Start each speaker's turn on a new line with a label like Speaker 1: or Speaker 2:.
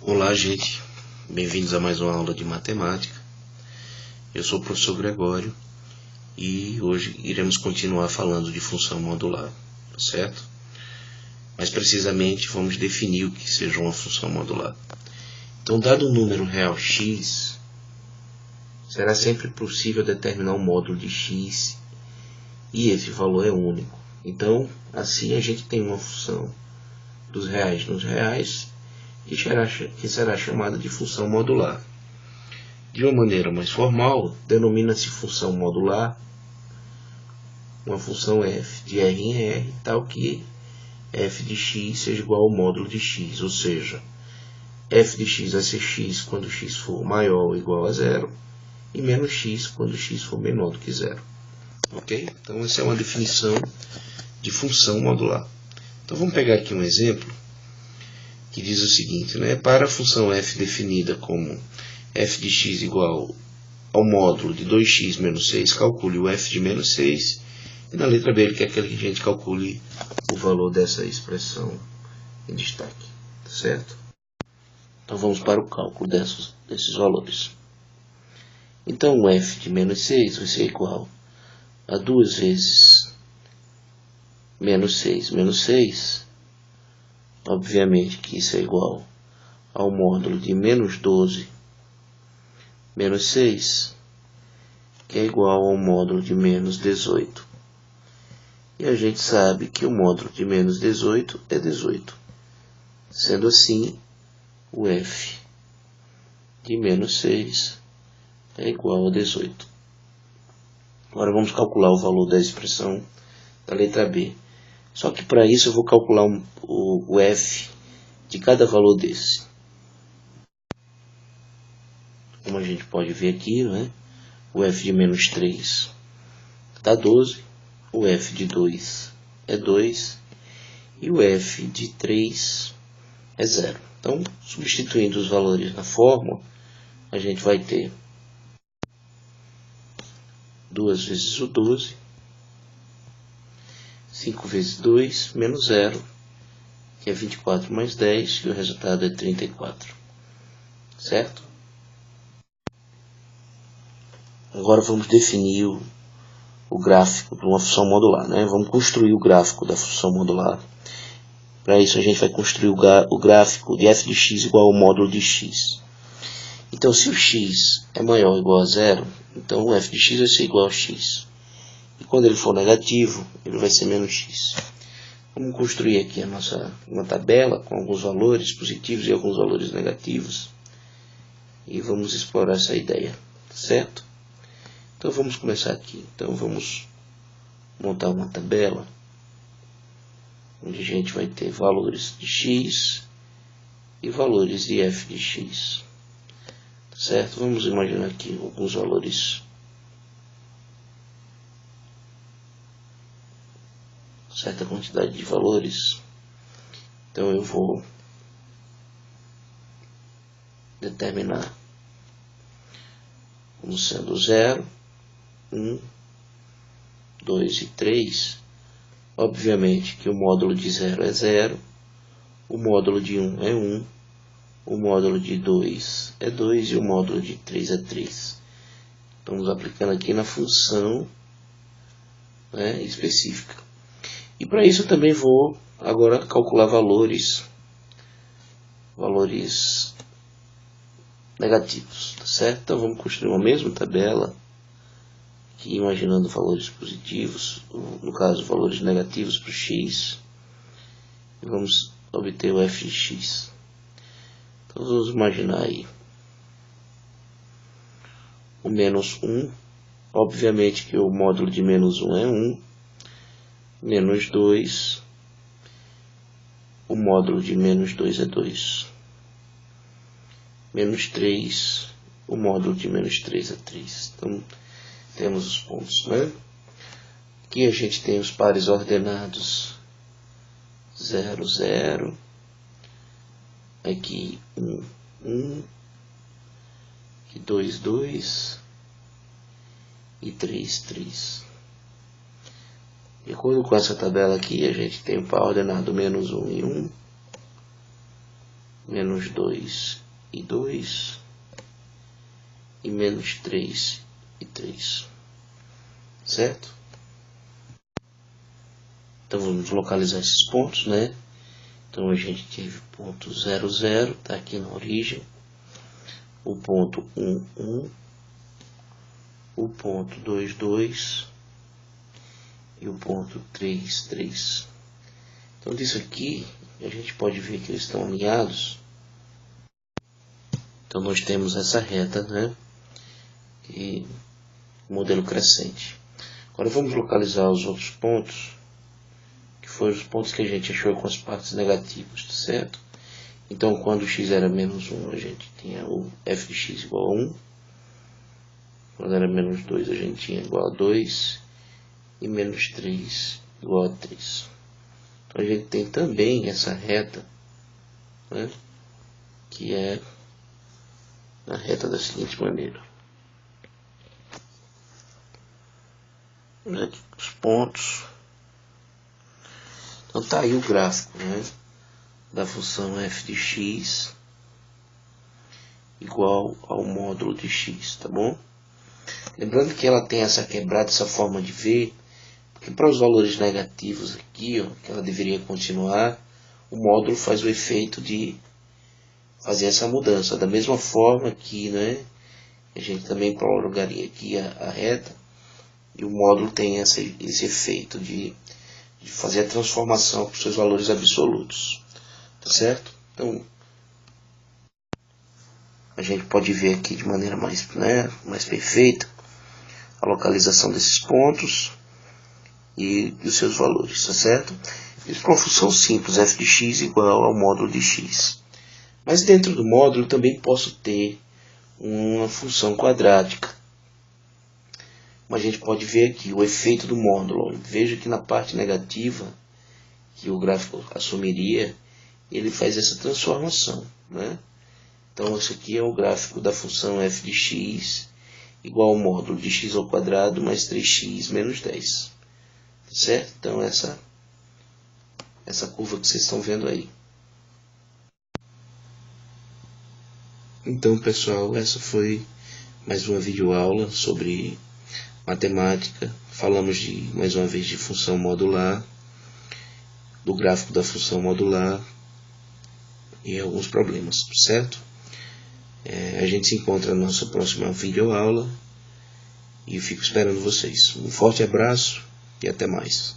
Speaker 1: Olá, gente. Bem-vindos a mais uma aula de matemática. Eu sou o professor Gregório e hoje iremos continuar falando de função modular, tá certo? Mais precisamente, vamos definir o que seja uma função modular. Então, dado um número real x, será sempre possível determinar um módulo de x e esse valor é único. Então, assim a gente tem uma função dos reais nos reais, que será chamada de função modular. De uma maneira mais formal, denomina-se função modular uma função f de r em r, tal que f de x seja igual ao módulo de x, ou seja, f de x vai ser x quando x for maior ou igual a zero, e menos x quando x for menor do que zero. Ok? Então essa é uma definição de função modular. Então vamos pegar aqui um exemplo que diz o seguinte, né? Para a função f definida como f de x igual ao módulo de 2x menos 6, calcule o f de menos 6. E na letra B ele quer que a gente calcule o valor dessa expressão em destaque. Certo? Então vamos para o cálculo desses valores. Então o f de menos 6 vai ser igual a 2 vezes menos 6 menos 6. Obviamente que isso é igual ao módulo de menos 12 menos 6, que é igual ao módulo de menos 18. E a gente sabe que o módulo de menos 18 é 18. Sendo assim, o f de menos 6 é igual a 18. Agora vamos calcular o valor da expressão da letra B. Só que para isso eu vou calcular o f de cada valor desse. Como a gente pode ver aqui, né? O f de menos 3 dá 12, o f de 2 é 2 e o f de 3 é 0. Então, substituindo os valores na fórmula, a gente vai ter 2 vezes o 12, 5 vezes 2, menos 0, que é 24 mais 10, e o resultado é 34. Certo? Agora vamos definir o gráfico de uma função modular, né? Vamos construir o gráfico da função modular. Para isso a gente vai construir o gráfico de f de x igual ao módulo de x. Então se o x é maior ou igual a zero, então o f de x vai ser igual a x. E quando ele for negativo, ele vai ser menos x. Vamos construir aqui uma tabela com alguns valores positivos e alguns valores negativos. E vamos explorar essa ideia, certo? Então vamos começar aqui. Então vamos montar uma tabela onde a gente vai ter valores de x e valores de f de x. Certo? Vamos imaginar aqui alguns valores. Certa quantidade de valores. Então eu vou determinar como sendo 0, 1, 2 e 3. Obviamente que o módulo de 0 é 0, o módulo de 1 é 1, o módulo de 2 é 2 e o módulo de 3 é 3. Estamos aplicando aqui na função, né, específica. E para isso eu também vou agora calcular valores negativos, tá certo? Então vamos construir uma mesma tabela, aqui imaginando valores positivos, no caso valores negativos para o x, e vamos obter o f de x. Então vamos imaginar aí o menos 1, obviamente que o módulo de menos 1 é 1, menos 2, o módulo de menos 2 é 2, menos 3, o módulo de menos 3 é 3. Então temos os pontos, né? Aqui a gente tem os pares ordenados 0, 0, aqui 1, 1, aqui 2, 2 e 3, 3. De acordo com essa tabela aqui, a gente tem o par ordenado menos 1 e 1, menos 2 e 2, e menos 3 e 3, certo? Então vamos localizar esses pontos, né? Então a gente teve o ponto 0, 0, tá aqui na origem, o ponto 1, 1, o ponto 2, 2 e o ponto 3, 3. Então disso aqui a gente pode ver que eles estão alinhados. Então nós temos essa reta, né? E modelo crescente. Agora vamos localizar os outros pontos, que foram os pontos que a gente achou com as partes negativas, tá certo? Então quando x era menos 1, a gente tinha o f de x igual a 1. Quando era menos 2, a gente tinha igual a 2. E menos 3 igual a 3. Então a gente tem também essa reta, né, que é a reta da seguinte maneira. Os pontos. Então tá aí o gráfico, né, da função f de x igual ao módulo de x, tá bom? Lembrando que ela tem essa quebrada, essa forma de ver, porque para os valores negativos aqui, ó, que ela deveria continuar, o módulo faz o efeito de fazer essa mudança. Da mesma forma que, né, a gente também prolongaria aqui a reta, e o módulo tem esse efeito de fazer a transformação para os seus valores absolutos, tá certo? Então a gente pode ver aqui de maneira mais, né, mais perfeita a localização desses pontos e os seus valores, tá certo? Isso para uma função simples, f de x igual ao módulo de x. Mas dentro do módulo também posso ter uma função quadrática. Como a gente pode ver aqui, o efeito do módulo. Veja que na parte negativa, que o gráfico assumiria, ele faz essa transformação, né? Então esse aqui é o gráfico da função f de x igual ao módulo de x ao quadrado mais 3x menos 10. Certo? Então essa curva que vocês estão vendo aí. Então pessoal, essa foi mais uma videoaula sobre matemática. Falamos mais uma vez de função modular, do gráfico da função modular e alguns problemas, certo? A gente se encontra na nossa próxima videoaula e fico esperando vocês. Um forte abraço e até mais.